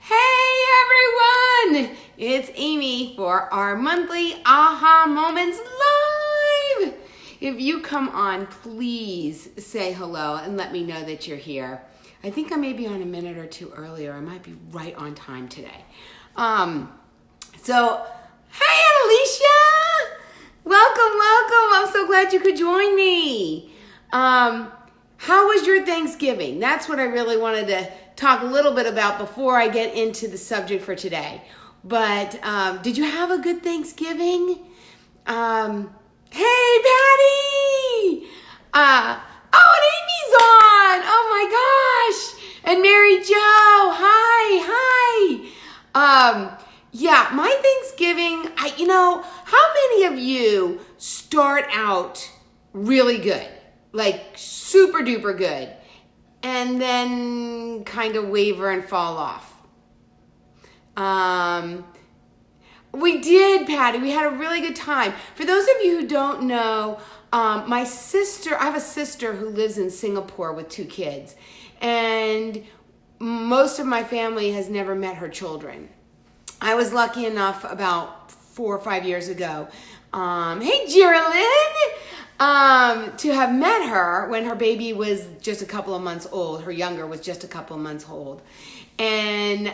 Hey everyone! It's Amy for our monthly Aha Moments Live! If you come on, please say hello and let me know that you're here. I think I may be on a minute or two earlier. I might be right on time today. Hey Alicia! Welcome! I'm so glad you could join me. How was your Thanksgiving? That's what I really wanted to talk a little bit about before I get into the subject for today. But did you have a good Thanksgiving? Hey, Patty! And Amy's on! Oh my gosh! And Mary Jo! Hi! Yeah, my Thanksgiving, how many of you start out really good? Like super duper good, and then kind of waver and fall off. We did, Patty. We had a really good time. For those of you who don't know, I have a sister who lives in Singapore with 2 kids, and most of my family has never met her children. I was lucky enough about 4 or 5 years ago. Hey, Geraldine! To have met her when her baby was just a couple of months old. Her younger was just a couple of months old. And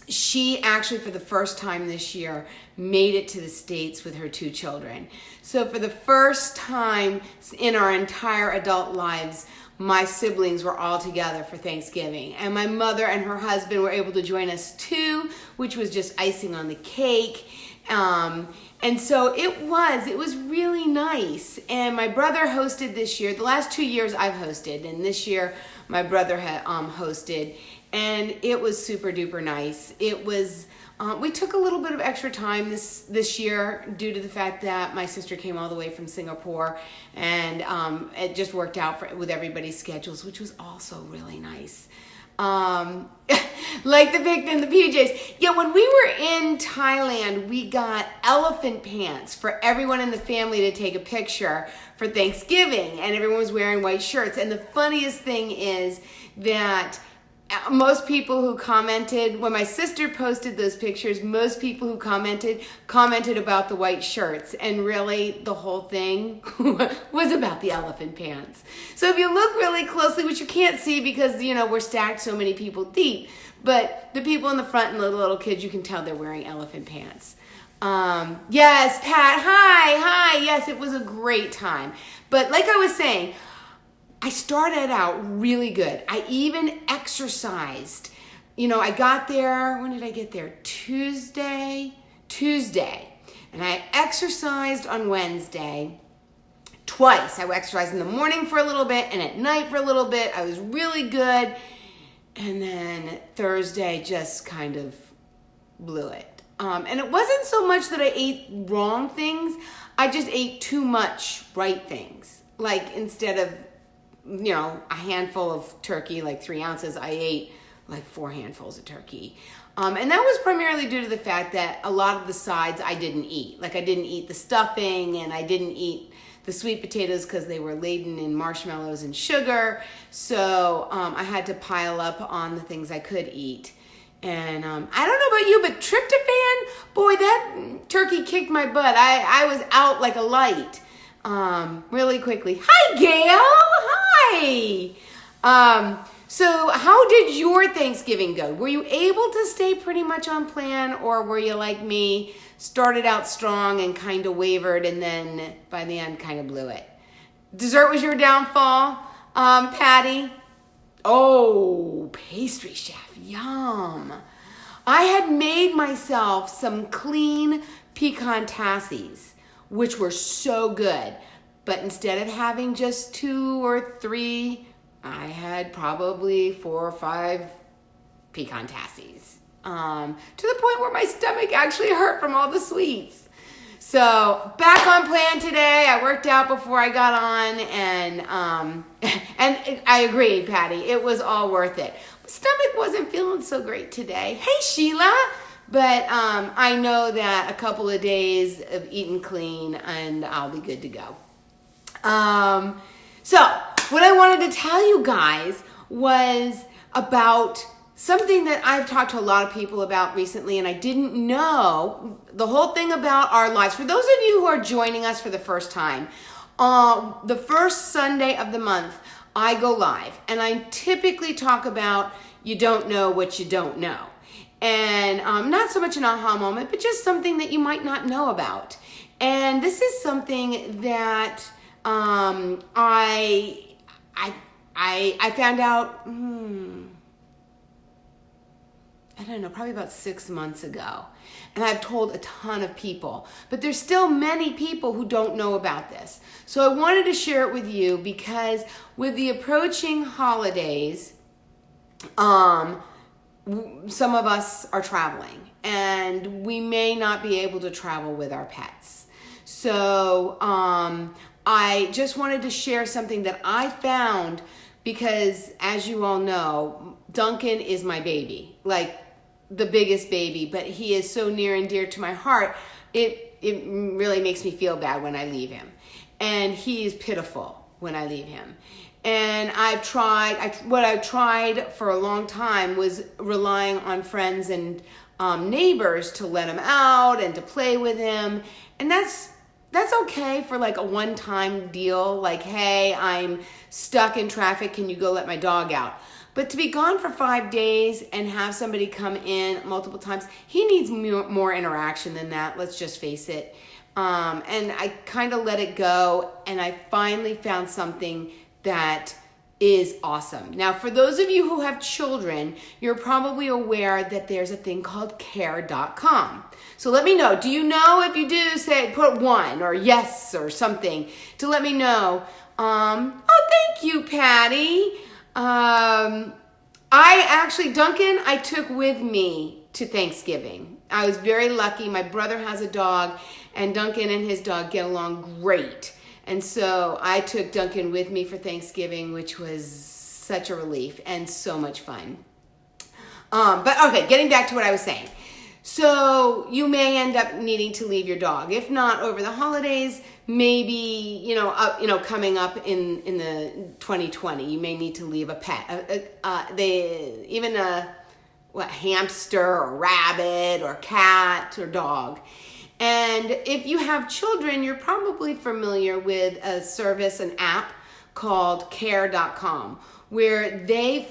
she actually, for the first time this year, made it to the States with her 2 children. So for the first time in our entire adult lives, my siblings were all together for Thanksgiving. And my mother and her husband were able to join us too, which was just icing on the cake. And so it was really nice. And my brother hosted this year. The last 2 years I've hosted, and this year my brother had hosted, and it was super duper nice. It was, we took a little bit of extra time this year due to the fact that my sister came all the way from Singapore, and it just worked out with everybody's schedules, which was also really nice. Like the picnic and the PJs. Yeah, when we were in Thailand, we got elephant pants for everyone in the family to take a picture for Thanksgiving, and everyone was wearing white shirts. And the funniest thing is that most people who commented, when my sister posted those pictures, most people who commented about the white shirts, and really the whole thing was about the elephant pants. So if you look really closely, which you can't see because, we're stacked so many people deep, but the people in the front and the little kids, you can tell they're wearing elephant pants. Yes, Pat, hi, yes, it was a great time. But like I was saying, I started out really good. I even exercised. I got there, when did I get there? Tuesday. And I exercised on Wednesday twice. I exercised in the morning for a little bit and at night for a little bit. I was really good. And then Thursday just kind of blew it. And it wasn't so much that I ate wrong things. I just ate too much right things. Like instead of a handful of turkey, like 3 ounces, I ate like 4 handfuls of turkey. And that was primarily due to the fact that a lot of the sides I didn't eat. Like I didn't eat the stuffing, and I didn't eat the sweet potatoes because they were laden in marshmallows and sugar. So I had to pile up on the things I could eat. And I don't know about you, but tryptophan, boy, that turkey kicked my butt. I was out like a light. Really quickly. Hi, Gail. Hi. So how did your Thanksgiving go? Were you able to stay pretty much on plan, or were you like me, started out strong and kind of wavered, and then by the end kind of blew it? Dessert was your downfall, Patty? Oh, pastry chef, yum. I had made myself some clean pecan tassies, which were so good. But instead of having just 2 or 3, I had probably 4 or 5 pecan tassies. To the point where my stomach actually hurt from all the sweets. So back on plan today. I worked out before I got on, and I agree, Patty. It was all worth it. My stomach wasn't feeling so great today. Hey, Sheila. But I know that a couple of days of eating clean and I'll be good to go. So what I wanted to tell you guys was about something that I've talked to a lot of people about recently, and I didn't know the whole thing about our lives. For those of you who are joining us for the first time, the first Sunday of the month, I go live, and I typically talk about you don't know what you don't know. And not so much an aha moment, but just something that you might not know about. And this is something that I found out, I don't know, probably about 6 months ago. And I've told a ton of people, but there's still many people who don't know about this. So I wanted to share it with you because with the approaching holidays, some of us are traveling and we may not be able to travel with our pets. So I just wanted to share something that I found because, as you all know, Duncan is my baby, like the biggest baby, but he is so near and dear to my heart. It really makes me feel bad when I leave him. And he is pitiful when I leave him. And what I've tried for a long time was relying on friends and neighbors to let him out and to play with him. And that's okay for like a one-time deal. Like, hey, I'm stuck in traffic. Can you go let my dog out? But to be gone for 5 days and have somebody come in multiple times, he needs more interaction than that. Let's just face it. And I kind of let it go. And I finally found something that is awesome. Now, for those of you who have children, you're probably aware that there's a thing called care.com. So let me know. Do you know? If you do, say put 1 or yes or something to let me know. Oh, thank you, Patty. Duncan, I took with me to Thanksgiving. I was very lucky. My brother has a dog, and Duncan and his dog get along great. And so I took Duncan with me for Thanksgiving, which was such a relief and so much fun. But okay, getting back to what I was saying. So you may end up needing to leave your dog. If not over the holidays, maybe, coming up in the 2020, you may need to leave a pet. Hamster or rabbit or cat or dog. And if you have children, you're probably familiar with a service, an app called care.com, where they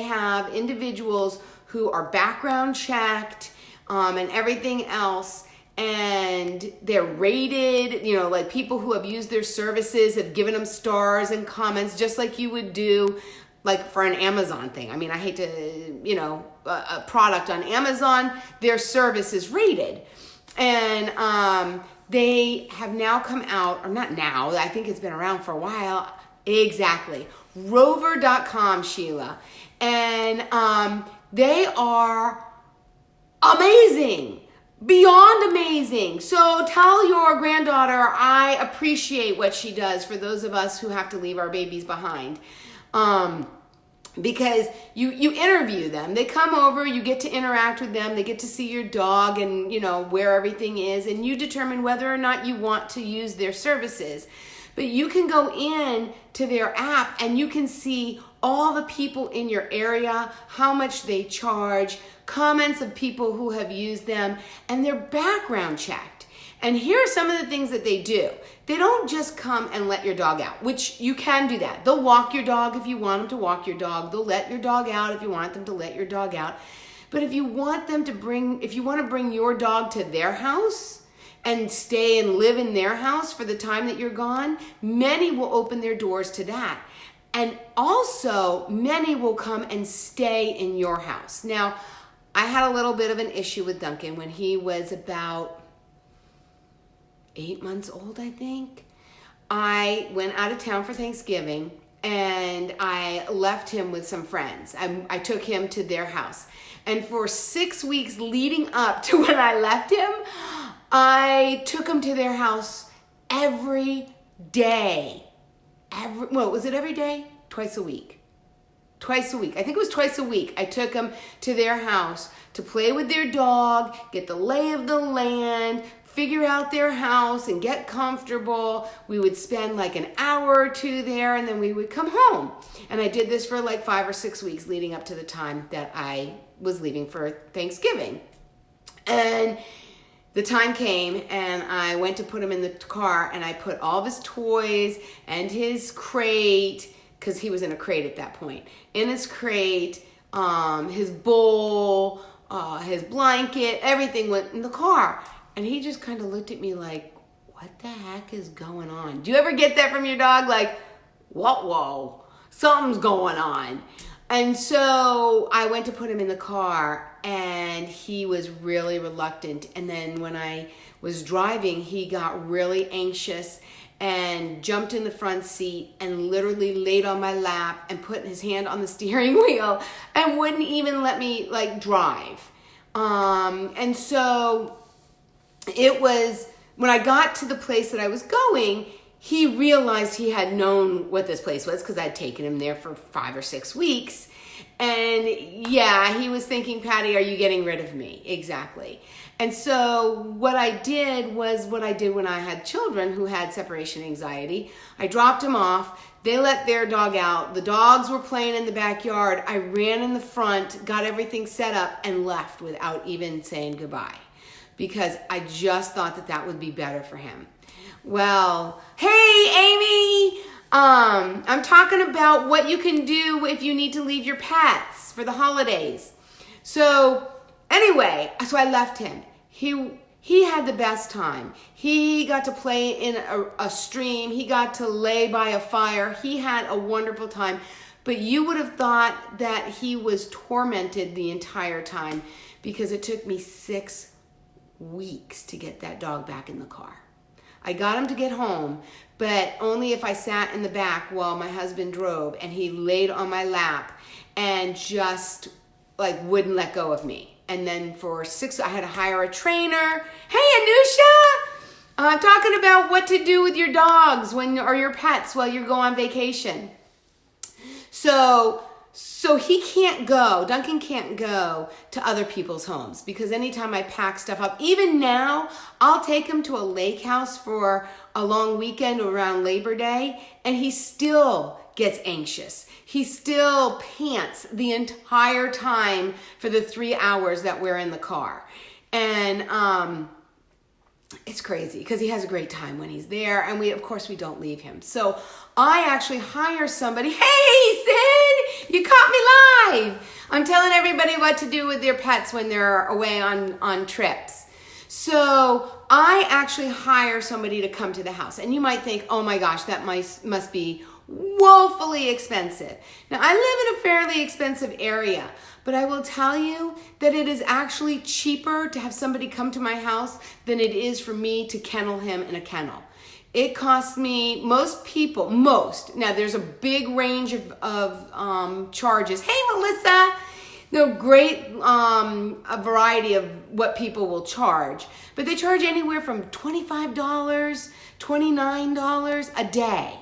have individuals who are background checked and everything else, and they're rated, like people who have used their services have given them stars and comments, just like you would do like for an Amazon thing. I mean, I hate to, a product on Amazon, their service is rated. And they have now come out, or not now, I think it's been around for a while. Exactly. Rover.com, Sheila. And they are amazing. Beyond amazing. So tell your granddaughter I appreciate what she does for those of us who have to leave our babies behind. Because you interview them. They come over, you get to interact with them, they get to see your dog and, where everything is, and you determine whether or not you want to use their services. But you can go in to their app and you can see all the people in your area, how much they charge, comments of people who have used them, and they're background checked. And here are some of the things that they do. They don't just come and let your dog out, which you can do that. They'll walk your dog if you want them to walk your dog. They'll let your dog out if you want them to let your dog out. But if you want to bring your dog to their house and stay and live in their house for the time that you're gone, many will open their doors to that. And also, many will come and stay in your house. Now, I had a little bit of an issue with Duncan when he was about 8 months old, I think. I went out of town for Thanksgiving and I left him with some friends. I took him to their house. And for 6 weeks leading up to when I left him, I took him to their house every day. Was it every day? Twice a week. Twice a week. I think it was twice a week. I took them to their house to play with their dog, get the lay of the land, figure out their house and get comfortable. We would spend like an hour or two there, and then we would come home. And I did this for like 5 or 6 weeks leading up to the time that I was leaving for Thanksgiving. And the time came, and I went to put him in the car, and I put all of his toys and his crate, because he was in a crate at that point, in his crate, his bowl, his blanket, everything went in the car. And he just kind of looked at me like, what the heck is going on? Do you ever get that from your dog? Like, whoa, something's going on. And so I went to put him in the car, and he was really reluctant. And then when I was driving, he got really anxious and jumped in the front seat and literally laid on my lap and put his hand on the steering wheel and wouldn't even let me like drive. And so it was, when I got to the place that I was going, he realized he had known what this place was because I'd taken him there for 5 or 6 weeks. And yeah, he was thinking, Patty, are you getting rid of me? Exactly. And so what I did was what I did when I had children who had separation anxiety. I dropped them off. They let their dog out. The dogs were playing in the backyard. I ran in the front, got everything set up, and left without even saying goodbye because I just thought that that would be better for him. Well, hey, Amy, I'm talking about what you can do if you need to leave your pets for the holidays. So anyway, so I left him. He had the best time. He got to play in a stream. He got to lay by a fire. He had a wonderful time. But you would have thought that he was tormented the entire time because it took me 6 weeks to get that dog back in the car. I got him to get home, but only if I sat in the back while my husband drove, and he laid on my lap and just like wouldn't let go of me. And then for 6, I had to hire a trainer. Hey, Anusha, I'm talking about what to do with your dogs or your pets while you go on vacation. So he can't go, Duncan can't go to other people's homes because anytime I pack stuff up, even now, I'll take him to a lake house for a long weekend around Labor Day, and he still gets anxious. He still pants the entire time for the 3 hours that we're in the car. And it's crazy because he has a great time when he's there, and of course we don't leave him. So I actually hire somebody. Hey, Sid, you caught me live. I'm telling everybody what to do with their pets when they're away on trips. So I actually hire somebody to come to the house. And you might think, oh my gosh, that must be woefully expensive. Now, I live in a fairly expensive area, but I will tell you that it is actually cheaper to have somebody come to my house than it is for me to kennel him in a kennel. It costs me, now there's a big range of charges. Hey, Melissa, great a variety of what people will charge, but they charge anywhere from $25, $29 a day.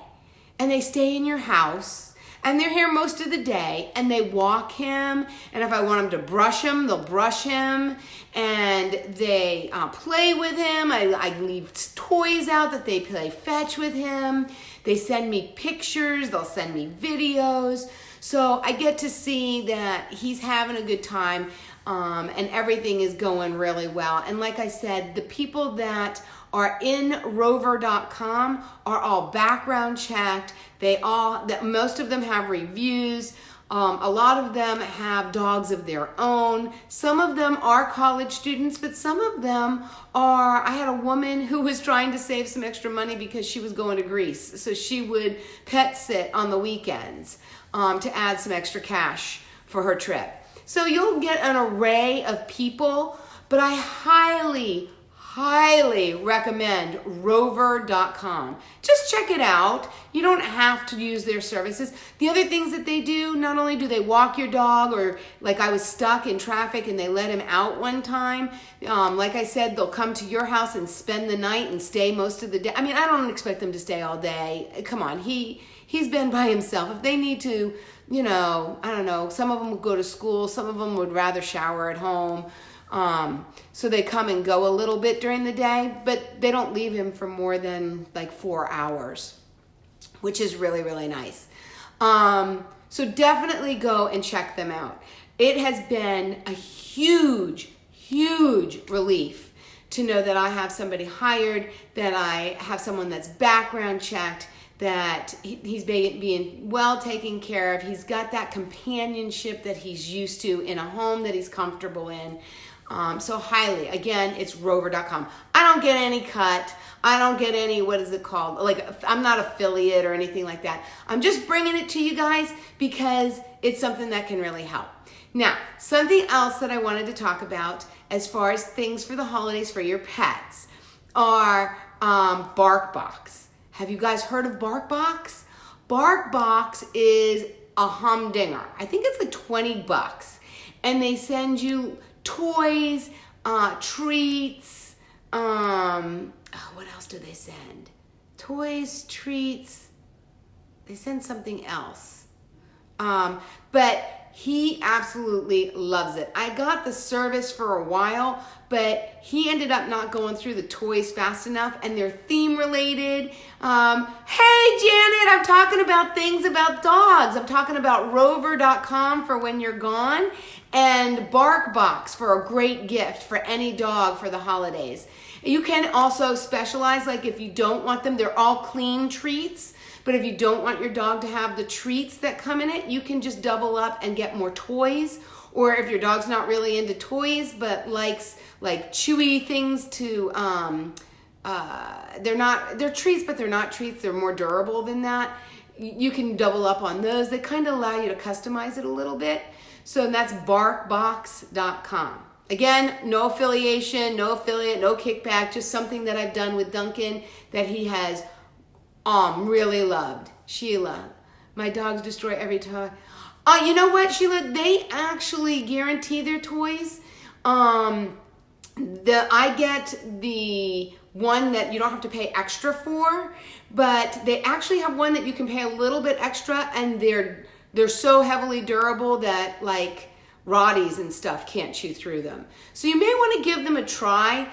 And they stay in your house, and they're here most of the day, and they walk him, and if I want them to brush him, they'll brush him, and they play with him. I leave toys out that they play fetch with him. They send me pictures, they'll send me videos, so I get to see that he's having a good time, and everything is going really well. And like I said, the people that are in rover.com are all background checked. Most of them have reviews. A lot of them have dogs of their own. Some of them are college students, but some of them are, I had a woman who was trying to save some extra money because she was going to Greece. So she would pet sit on the weekends to add some extra cash for her trip. So you'll get an array of people, but I highly recommend rover.com. Just check it out. You don't have to use their services. The other things that they do, not only do they walk your dog, or like I was stuck in traffic and they let him out one time. Like I said, they'll come to your house and spend the night and stay most of the day. I mean, I don't expect them to stay all day. Come on, he's been by himself. If they need to, I don't know, some of them would go to school, some of them would rather shower at home. So they come and go a little bit during the day, but they don't leave him for more than like 4 hours, which is really, really nice. So definitely go and check them out. It has been a huge, huge relief to know that I have somebody hired, that I have someone that's background checked, that he's being well taken care of. He's got that companionship that he's used to in a home that he's comfortable in. So highly, again, it's rover.com. I don't get any cut. I don't get any, what is it called? Like, I'm not affiliate or anything like that. I'm just bringing it to you guys because it's something that can really help. Now, something else that I wanted to talk about as far as things for the holidays for your pets are BarkBox. Have you guys heard of BarkBox? BarkBox is a humdinger. I think it's like $20. And they send you toys, treats, what else do they send? Toys, treats, they send something else. But he absolutely loves it. I got the service for a while, but he ended up not going through the toys fast enough, and they're theme related. Hey Janet, I'm talking about things about dogs. I'm talking about rover.com for when you're gone, and BarkBox for a great gift for any dog for the holidays. You can also specialize, like if you don't want them, they're all clean treats. But if you don't want your dog to have the treats that come in it, you can just double up and get more toys. Or if your dog's not really into toys, but likes like chewy things to, they're treats, but they're not treats. They're more durable than that. You can double up on those. They kind of allow you to customize it a little bit. So that's barkbox.com. Again, no affiliation, no affiliate, no kickback, just something that I've done with Duncan that he has really loved. Sheila, my dogs destroy every toy. You know what, Sheila? They actually guarantee their toys. I get the one that you don't have to pay extra for, but they actually have one that you can pay a little bit extra, and they're so heavily durable that like Rotties and stuff can't chew through them. So you may want to give them a try.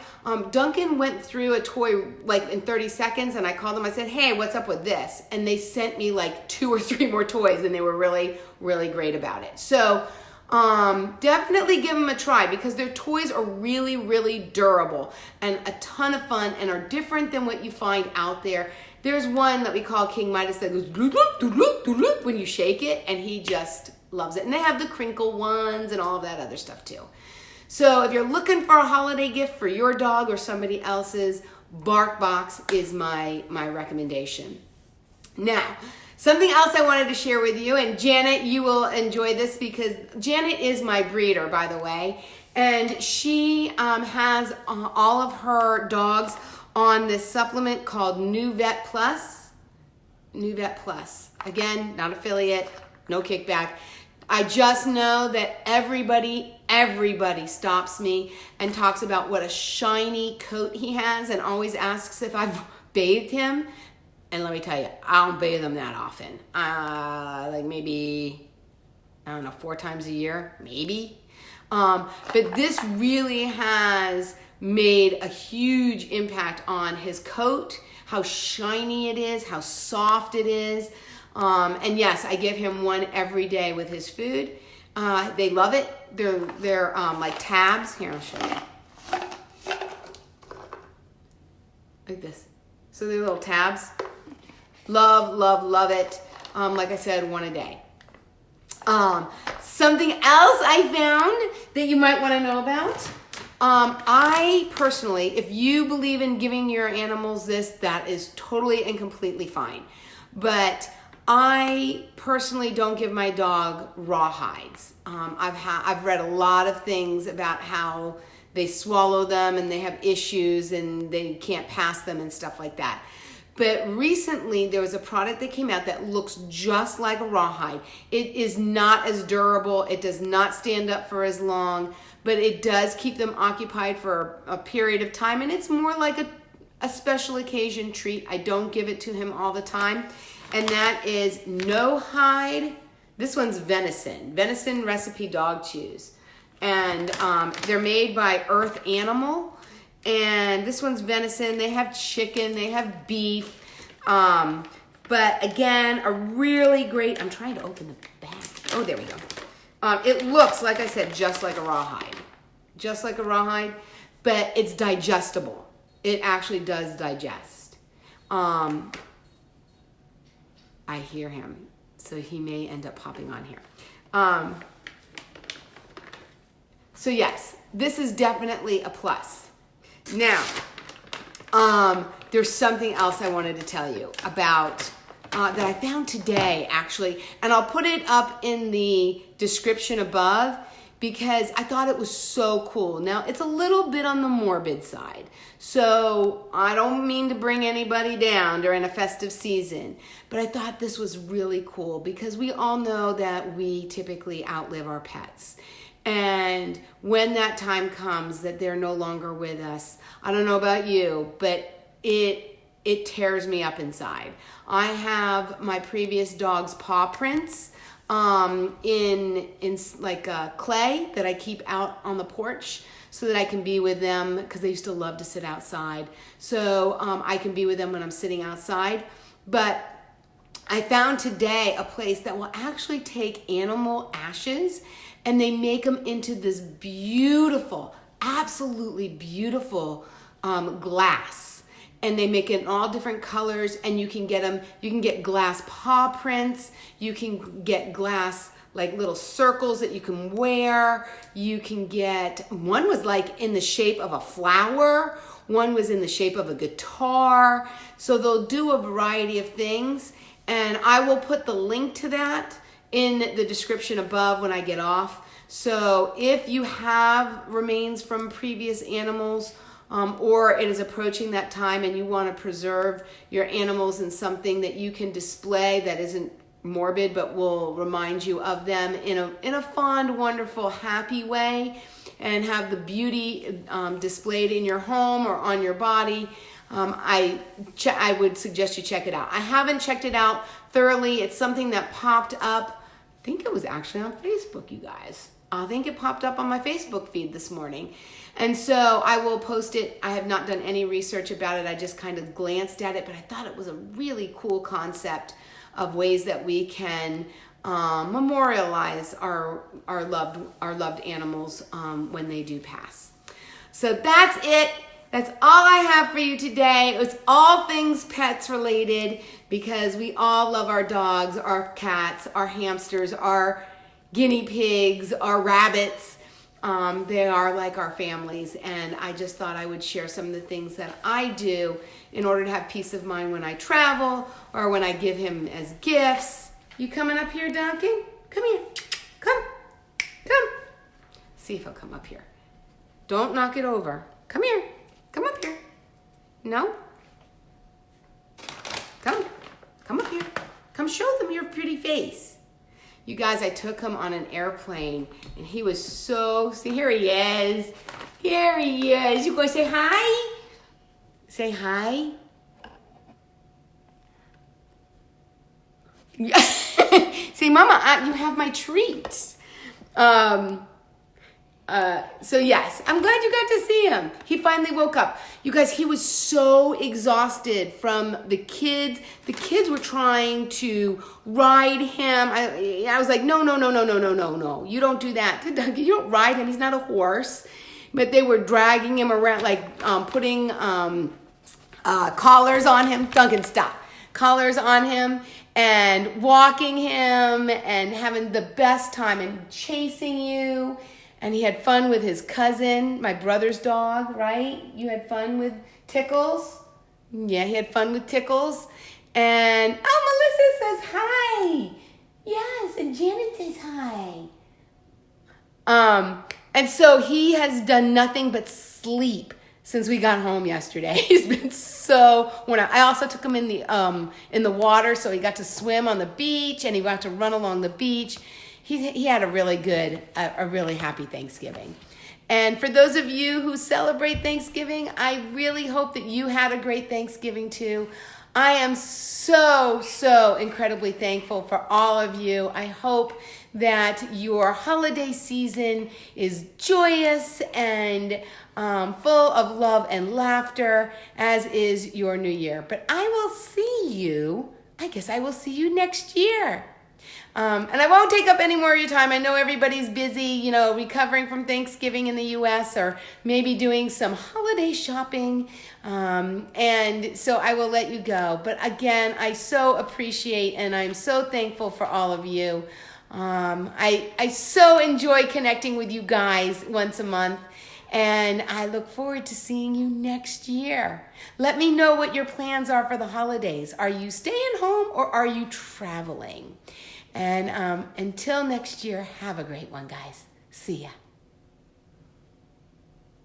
Duncan went through a toy like in 30 seconds, and I called them. I said, hey, what's up with this? And they sent me like 2 or 3 more toys, and they were really, really great about it. So definitely give them a try because their toys are really, really durable and a ton of fun and are different than what you find out there. There's one that we call King Midas that goes bloop, bloop, bloop, bloop, bloop, when you shake it, and he just loves it. And they have the crinkle ones and all of that other stuff too. So if you're looking for a holiday gift for your dog or somebody else's, BarkBox is my recommendation. Now, something else I wanted to share with you, and Janet, you will enjoy this because Janet is my breeder, by the way, and she has all of her dogs on this supplement called nuvet Plus. nuvet Plus. Again, not affiliate, no kickback. I just know that everybody stops me and talks about what a shiny coat he has and always asks if I've bathed him. And let me tell you, I don't bathe him that often. Like maybe, I don't know, 4 times a year, maybe. But this really has made a huge impact on his coat, how shiny it is, how soft it is. And yes, I give him one every day with his food. They love it. They're like tabs. Here, I'll show you. Like this. So they're little tabs. Love, love, love it. Like I said, one a day. Something else I found that you might want to know about. I personally, if you believe in giving your animals this, that is totally and completely fine. But I personally don't give my dog raw hides. I've read a lot of things about how they swallow them and they have issues and they can't pass them and stuff like that. But recently there was a product that came out that looks just like a rawhide. It is not as durable. It does not stand up for as long, but it does keep them occupied for a period of time, and it's more like a special occasion treat. I don't give it to him all the time, and that is No Hide. This one's venison recipe dog chews. And they're made by Earth Animal. And this one's venison. They have chicken. They have beef. But again, a really great, I'm trying to open the bag. Oh, there we go. It looks, like I said, just like a rawhide. Just like a rawhide, but it's digestible. It actually does digest. I hear him, so he may end up popping on here. So yes, this is definitely a plus. Now, there's something else I wanted to tell you about that I found today, actually, and I'll put it up in the description above because I thought it was so cool. Now, it's a little bit on the morbid side, so I don't mean to bring anybody down during a festive season, but I thought this was really cool because we all know that we typically outlive our pets. And when that time comes that they're no longer with us, I don't know about you, but it tears me up inside. I have my previous dog's paw prints in like clay that I keep out on the porch so that I can be with them because they used to love to sit outside. So I can be with them when I'm sitting outside. But I found today a place that will actually take animal ashes and they make them into this beautiful, absolutely beautiful glass. And they make it in all different colors, and you can get them. You can get glass paw prints. You can get glass like little circles that you can wear. You can get, one was like in the shape of a flower. One was in the shape of a guitar. So they'll do a variety of things. And I will put the link to that in the description above when I get off. So if you have remains from previous animals, or it is approaching that time and you want to preserve your animals in something that you can display that isn't morbid but will remind you of them in a fond, wonderful, happy way, and have the beauty displayed in your home or on your body, I would suggest you check it out. I haven't checked it out thoroughly. It's something that popped up. I think it was actually on Facebook, you guys. I think it popped up on my Facebook feed this morning. And so I will post it. I have not done any research about it. I just kind of glanced at it, but I thought it was a really cool concept of ways that we can memorialize our loved animals when they do pass. So that's it. That's all I have for you today. It's all things pets related because we all love our dogs, our cats, our hamsters, our guinea pigs, our rabbits. They are like our families, and I just thought I would share some of the things that I do in order to have peace of mind when I travel or when I give him as gifts. You coming up here, Duncan? Come here. Come. See if he'll come up here. Don't knock it over. Come here. Come up here. No? Come up here. Come show them your pretty face. You guys, I took him on an airplane, and he was so, see, here he is. Here he is. You go say hi? Say hi. Say, Mama, you have my treats. So yes, I'm glad you got to see him. He finally woke up. You guys, he was so exhausted from the kids. The kids were trying to ride him. I was like, no. You don't do that. You don't ride him. He's not a horse. But they were dragging him around, like putting collars on him. Duncan, stop. Collars on him and walking him and having the best time and chasing you. And he had fun with his cousin, my brother's dog, right? You had fun with Tickles? Yeah, he had fun with Tickles. And, oh, Melissa says hi. Yes, and Janet says hi. And so he has done nothing but sleep since we got home yesterday. He's been so worn out. I also took him in the water, so he got to swim on the beach, and he got to run along the beach. He had a really happy Thanksgiving. And for those of you who celebrate Thanksgiving, I really hope that you had a great Thanksgiving too. I am so incredibly thankful for all of you. I hope that your holiday season is joyous and full of love and laughter, as is your new year. But I will see you, I guess I will see you next year. And I won't take up any more of your time. I know everybody's busy, recovering from Thanksgiving in the U.S. or maybe doing some holiday shopping. And so I will let you go. But again, I so appreciate and I'm so thankful for all of you. I so enjoy connecting with you guys once a month. And I look forward to seeing you next year. Let me know what your plans are for the holidays. Are you staying home or are you traveling? And until next year, have a great one, guys. See ya.